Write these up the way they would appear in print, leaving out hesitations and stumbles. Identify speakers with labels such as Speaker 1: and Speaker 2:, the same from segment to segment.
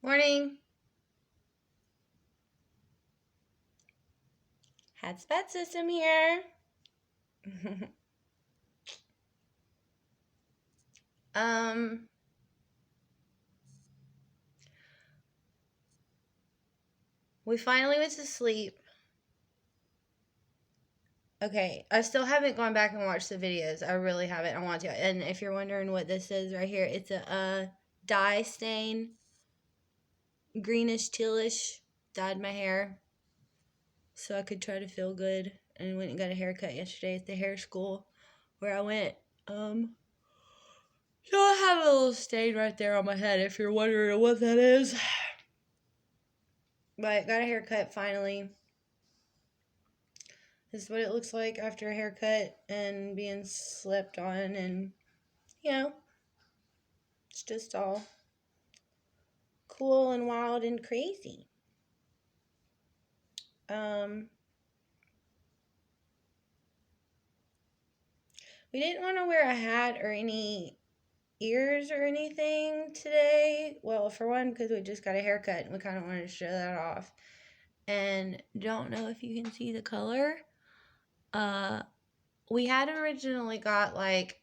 Speaker 1: Morning. Hotspot system here. We finally went to sleep. Okay, I still haven't gone back and watched the videos. I really haven't. I want to. And if you're wondering what this is right here, it's a dye stain. Greenish, tealish. Dyed my hair so I could try to feel good. And went and got a haircut yesterday at the hair school where I went. So I have a little stain right there on my head if you're wondering what that is. But got a haircut finally. This is what it looks like after a haircut and being slept on, and it's just all cool and wild and crazy. We didn't want to wear a hat or any ears or anything today. Well, for one, because we just got a haircut and we kind of wanted to show that off. And don't know if you can see the color. We had originally got like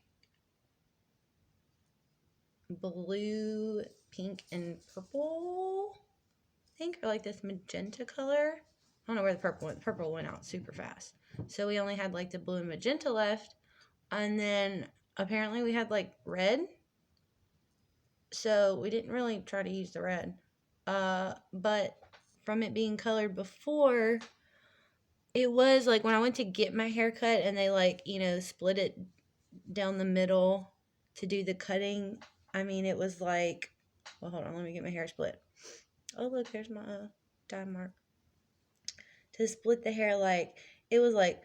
Speaker 1: blue, pink, and purple, I think, or like this magenta color. I don't know where the purple went. The purple went out super fast. So we only had like the blue and magenta left. And then apparently we had like red. So we didn't really try to use the red. But from it being colored before, it was like when I went to get my haircut and they like, split it down the middle to do the cutting. I mean, it was like, well, hold on, let me get my hair split. Oh, look, there's my dye mark. To split the hair, like, it was like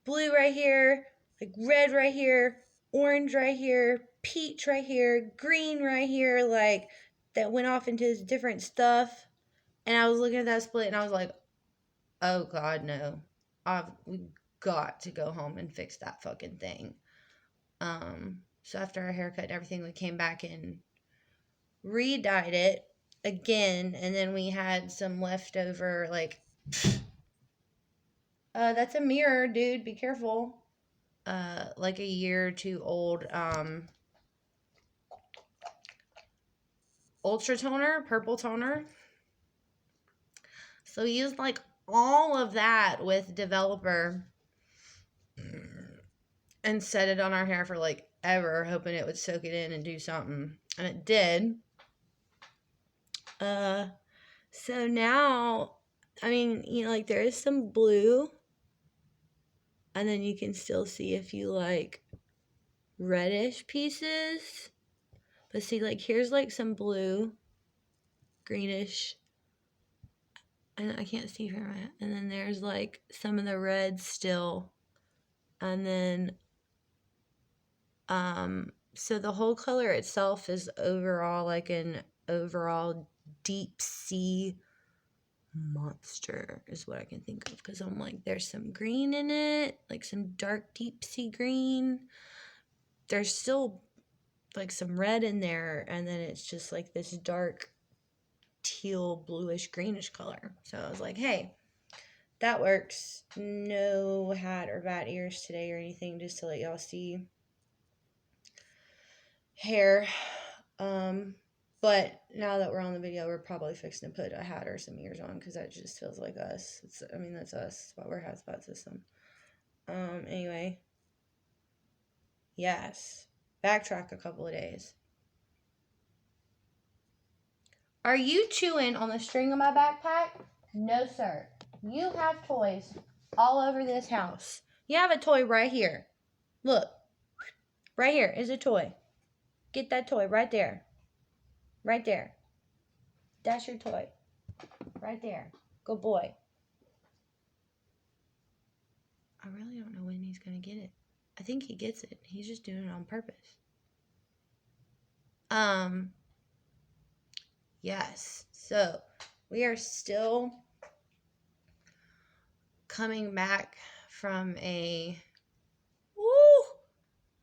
Speaker 1: blue right here, like red right here, orange right here, peach right here, green right here, like, that went off into different stuff. And I was looking at that split and I was like, oh God, no. We got to go home and fix that fucking thing. So after our haircut and everything, we came back and re-dyed it again, and then we had some leftover, like, that's a mirror, dude, be careful. Like a year or two old, ultra toner, purple toner. So we used like all of that with developer and set it on our hair for like ever, hoping it would soak it in and do something, and it did. So now, I mean, like there is some blue, and then you can still see a few like reddish pieces. But see, like here's like some blue, greenish, and I can't see from it. And then there's like some of the red still. And then, so the whole color itself is overall like an overall deep sea monster is what I can think of, because I'm like, there's some green in it, like some dark deep sea green. There's still like some red in there, and then it's just like this dark teal bluish greenish color. So I was like, hey, that works. No hat or bat ears today or anything, just to let y'all see hair. But now that we're on the video, we're probably fixing to put a hat or some ears on, because that just feels like us. That's us. That's why we're Hotspot System. Anyway. Yes. Backtrack a couple of days. Are you chewing on the string of my backpack? No, sir. You have toys all over this house. You have a toy right here. Look. Right here is a toy. Get that toy right there. Right there. That's your toy. Right there. Good boy. I really don't know when he's going to get it. I think he gets it. He's just doing it on purpose. Yes. So, we are still coming back from a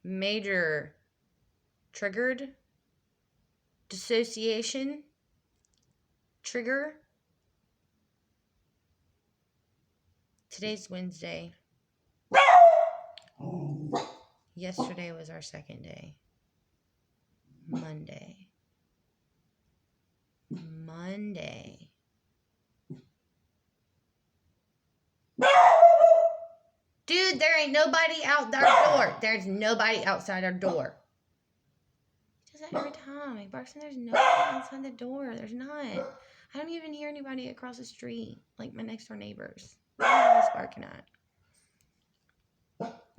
Speaker 1: major triggered dissociation trigger. Today's Wednesday. Yesterday was our second day. Monday. Dude, there ain't nobody out our door. There's nobody outside our door. He does that every time. He barks and there's nobody outside the door. There's not. I don't even hear anybody across the street. Like my next door neighbors. What are they barking at?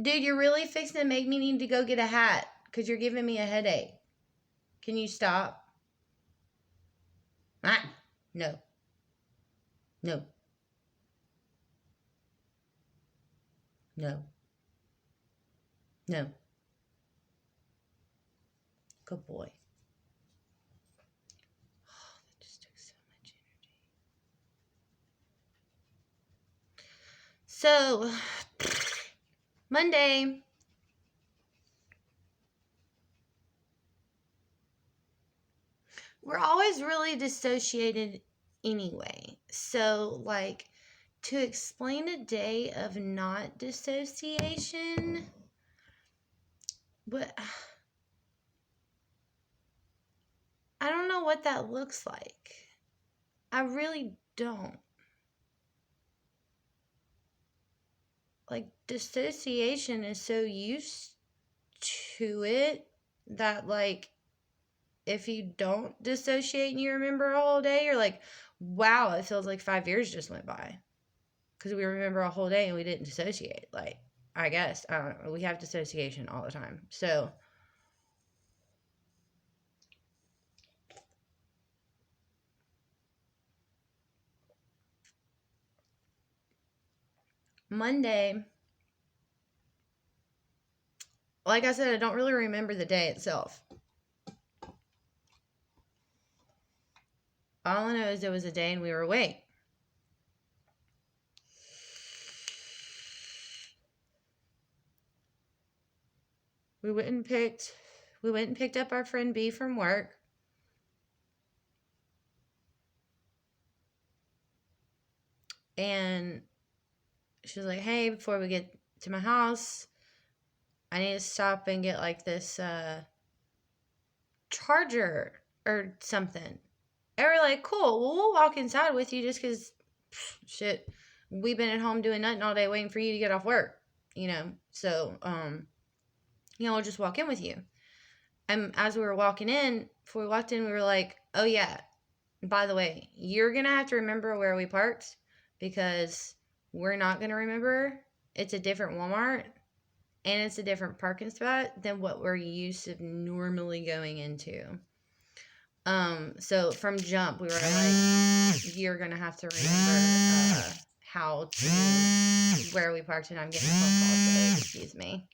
Speaker 1: Dude, you're really fixing to make me need to go get a hat. Because you're giving me a headache. Can you stop? Ah, no. No. No. No. Good boy. Oh, that just took so much energy. So, Monday. We're always really dissociated anyway. So, like, to explain a day of not dissociation, but I don't know what that looks like. I really don't. Like, dissociation is so used to it that, like, if you don't dissociate and you remember a whole day, you're like, wow, it feels like 5 years just went by. Because we remember a whole day and we didn't dissociate. Like, I guess, I don't know. We have dissociation all the time. So, Monday, like I said, I don't really remember the day itself. All I know is there was a day and we were awake. We went and picked up our friend B from work. And she was like, hey, before we get to my house, I need to stop and get like this charger or something. And we're like, cool, well, we'll walk inside with you just because, shit, we've been at home doing nothing all day waiting for you to get off work, you know. So, we'll just walk in with you. And as we were walking in, before we walked in, we were like, oh, yeah, by the way, you're going to have to remember where we parked because we're not going to remember. It's a different Walmart and it's a different parking spot than what we're used to normally going into. So from jump, we were like, you're going to have to remember where we parked, and I'm getting a phone call, so excuse me.